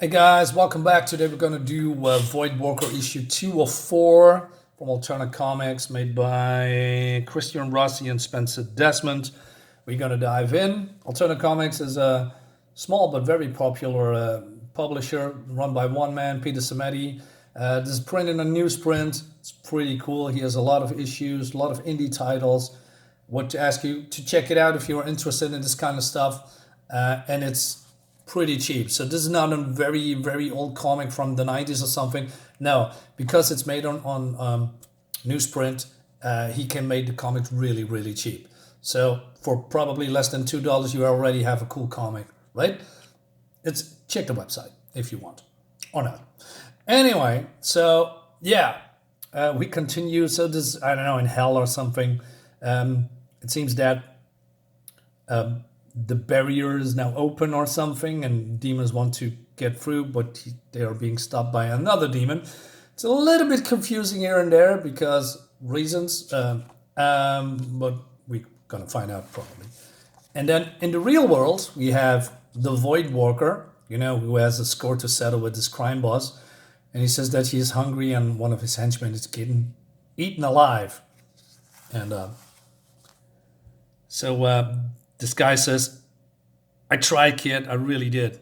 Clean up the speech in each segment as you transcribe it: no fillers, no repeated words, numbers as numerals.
Hey guys, welcome back. Today we're going to do Voidwalker issue 2 of 4 from Alternate Comics made by Christian Rossi and Spencer Desmond. We're going to dive in. Alternate Comics is a small but very popular publisher run by one man, Peter Samedi. This is printed in a newsprint. It's pretty cool. He has a lot of issues, a lot of indie titles. Would ask you to check it out if you're interested in this kind of stuff. And it's pretty cheap. So this is not a very, very old comic from the 90s or something. No, because it's made on newsprint, he can make the comic really, really cheap. So for probably less than $2, you already have a cool comic, right? Check the website if you want or not. Anyway, so yeah, we continue. So this, I don't know, in hell or something. It seems that the barrier is now open or something, and demons want to get through, but they are being stopped by another demon. It's a little bit confusing here and there because reasons, but we're gonna find out probably. And then in the real world, we have the Voidwalker, who has a score to settle with this crime boss, and he says that he is hungry and one of his henchmen is getting eaten alive, and so this guy says, I tried, kid. I really did.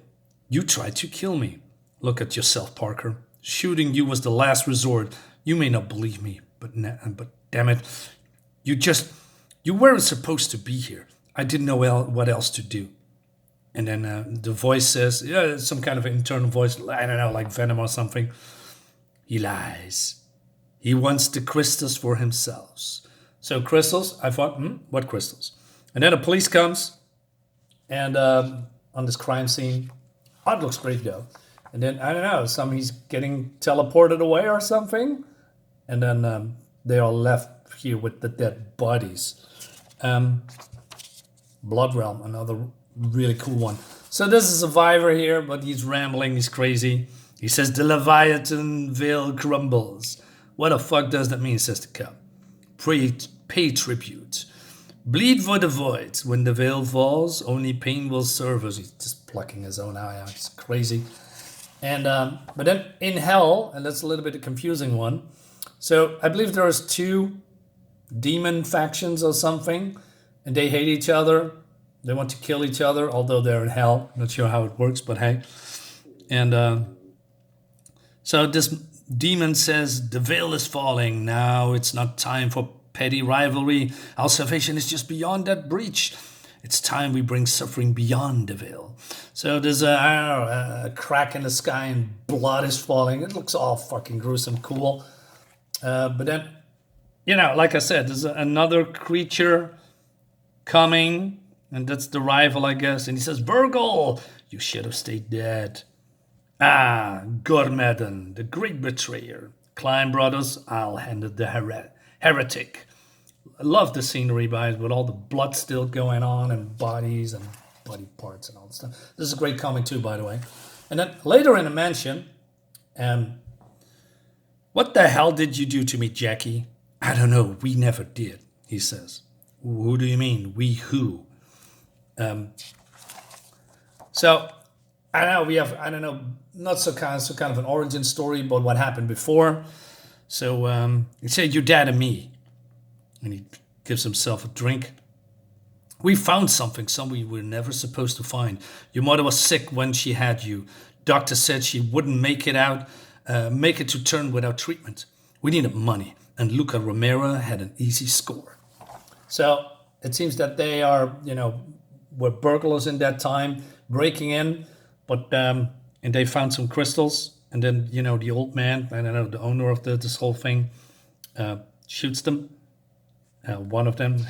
You tried to kill me. Look at yourself, Parker. Shooting you was the last resort. You may not believe me, but damn it. You weren't supposed to be here. I didn't know what else to do. And then the voice says, yeah, some kind of internal voice, I don't know, like Venom or something. He lies. He wants the crystals for himself. So crystals, I thought, what crystals? And then the police comes, and on this crime scene, it looks great though. And then I don't know, he's getting teleported away or something, and then they are left here with the dead bodies. Blood Realm, another really cool one. So this is a survivor here, but he's rambling, he's crazy. He says the Leviathan veil crumbles. What the fuck does that mean? Says the cop. Pay tribute. Bleed for the void. When the veil falls, only pain will serve us. He's just plucking his own eye out. It's crazy. And but then in hell, and that's a little bit a confusing one. So I believe there's two demon factions or something, and they hate each other. They want to kill each other, although they're in hell. Not sure how it works, but hey. And so this demon says, the veil is falling. Now it's not time for petty rivalry. Our salvation is just beyond that breach. It's time we bring suffering beyond the veil. So there's a crack in the sky and blood is falling. It looks all fucking gruesome cool. But then, like I said, there's another creature coming, and that's the rival, I guess. And he says, Virgil, you should have stayed dead. Gormadan, the great betrayer. Klein brothers, I'll handle the heretic. I love the scenery by it with all the blood still going on and bodies and body parts and all that stuff. This is a great comic too, by the way. And then later in the mansion, what the hell did you do to me, Jackie? I don't know. We never did, he says. Who do you mean? We who? So I know we have, I don't know, not so kind of an origin story, but what happened before. So he said, your dad and me. And he gives himself a drink. We found something we were never supposed to find. Your mother was sick when she had you. Doctor said she wouldn't make it to term without treatment. We needed money, and Luca Romero had an easy score. So it seems that they are, were burglars in that time, breaking in, but and they found some crystals, and then the old man, I don't know, the owner of this whole thing, shoots them. One of them,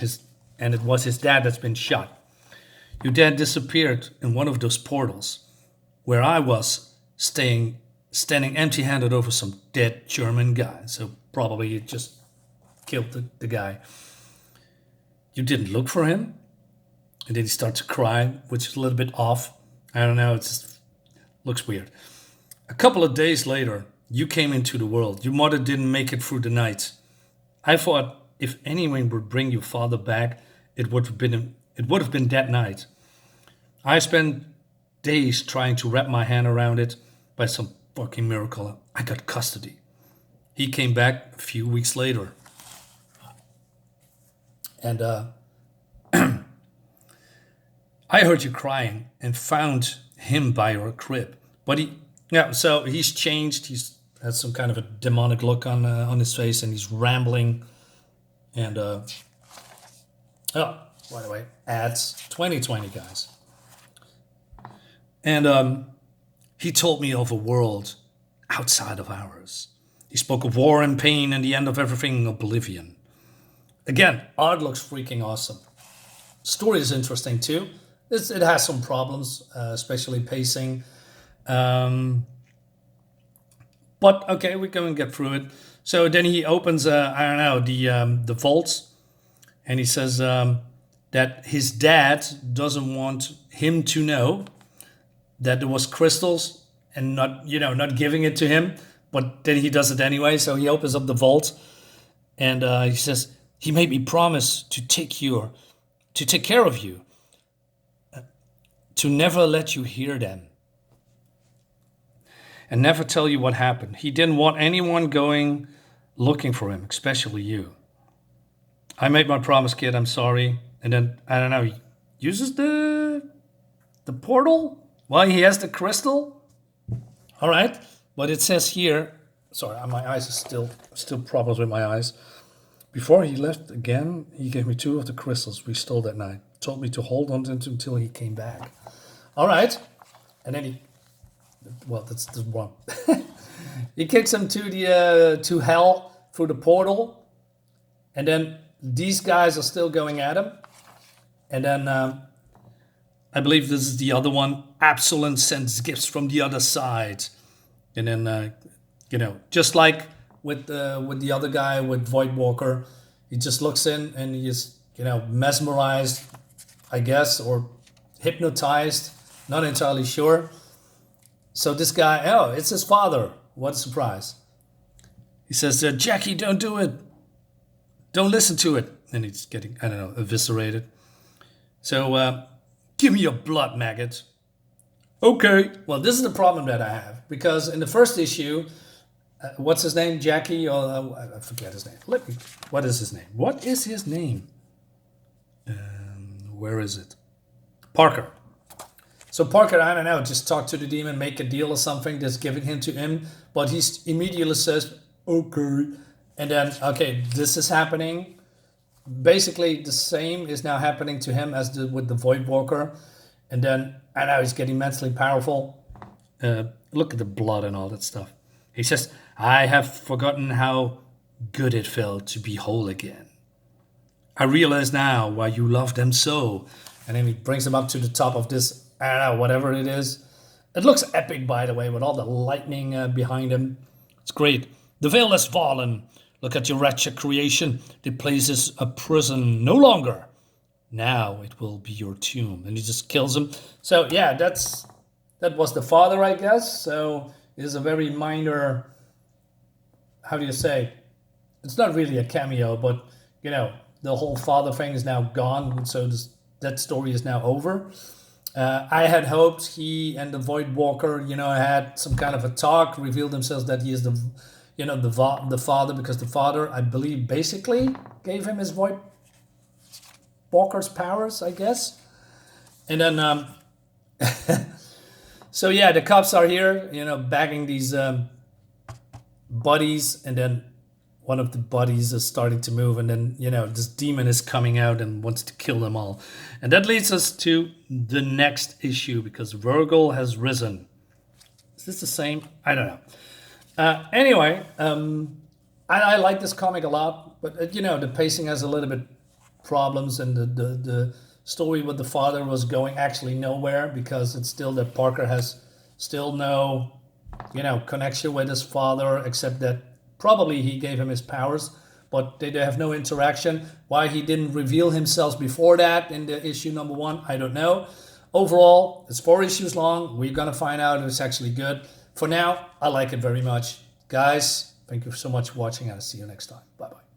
and it was his dad that's been shot. Your dad disappeared in one of those portals, where I was standing empty-handed over some dead German guy. So probably you just killed the guy. You didn't look for him, and then he starts to cry, which is a little bit off. I don't know, it just looks weird. A couple of days later, you came into the world. Your mother didn't make it through the night. I thought, if anyone would bring your father back, it would have been that night. I spent days trying to wrap my hand around it. by some fucking miracle, I got custody. He came back a few weeks later. And I heard you crying and found him by your crib. But so he's changed. He's has some kind of a demonic look on his face, and he's rambling. And oh, by the way, ads 2020, guys. And he told me of a world outside of ours. He spoke of war and pain and the end of everything, oblivion. Again, art looks freaking awesome. Story is interesting too. It has some problems, especially pacing. But okay, we're going to get through it. So then he opens, the vaults, and he says that his dad doesn't want him to know that there was crystals, and not giving it to him. But then he does it anyway. So he opens up the vault, and he says he made me promise to take care of you, to never let you hear them, and never tell you what happened. He didn't want anyone going looking for him, especially you. I made my promise, kid. I'm sorry. And then, I don't know, he uses the portal while he has the crystal. All right. But it says here, sorry, my eyes are still problems with my eyes. Before he left again, he gave me 2 of the crystals we stole that night. Told me to hold on to them until he came back. All right. And then that's the one. He kicks him to hell through the portal. And then these guys are still going at him. And then I believe this is the other one. Absalom sends gifts from the other side. And then, just like with the other guy, with Voidwalker, he just looks in and he is, mesmerized, I guess, or hypnotized. Not entirely sure. So this guy, it's his father. What a surprise. He says, Jackie, don't do it. Don't listen to it. And he's getting, eviscerated. So, give me your blood, maggot. Okay. Well, this is the problem that I have. Because in the first issue, what's his name? Jackie? Or I forget his name. What is his name? What is his name? Where is it? Parker. So Parker, I don't know, just talk to the demon, make a deal or something, just giving him to him. But he immediately says, okay. And then, okay, this is happening. Basically, the same is now happening to him as with the Voidwalker. And then, I know he's getting mentally powerful. Look at the blood and all that stuff. He says, I have forgotten how good it felt to be whole again. I realize now why you love them so. And then he brings him up to the top of this, I don't know, whatever it is. It looks epic, by the way, with all the lightning behind him. It's great. The veil has fallen. Look at your wretched creation. The place is a prison no longer. Now it will be your tomb. And he just kills him. So, yeah, that was the father, I guess. So it is a very minor, how do you say? It's not really a cameo, but, the whole father thing is now gone. So that story is now over. I had hoped he and the Voidwalker, had some kind of a talk, revealed themselves that he is the father, because the father, I believe, basically gave him his Voidwalker's powers, I guess. And then, so yeah, the cops are here, bagging these buddies, and then one of the buddies is starting to move, and then, this demon is coming out and wants to kill them all. And that leads us to the next issue, because Virgil has risen. Is this the same? I don't know. Anyway, I like this comic a lot, but, the pacing has a little bit problems, and the story with the father was going actually nowhere, because it's still that Parker has still no, connection with his father, except that probably he gave him his powers, but they have no interaction. Why he didn't reveal himself before that in the issue number 1, I don't know. Overall, it's 4 issues long. We're going to find out if it's actually good. For now, I like it very much. Guys, thank you so much for watching, and I'll see you next time. Bye-bye.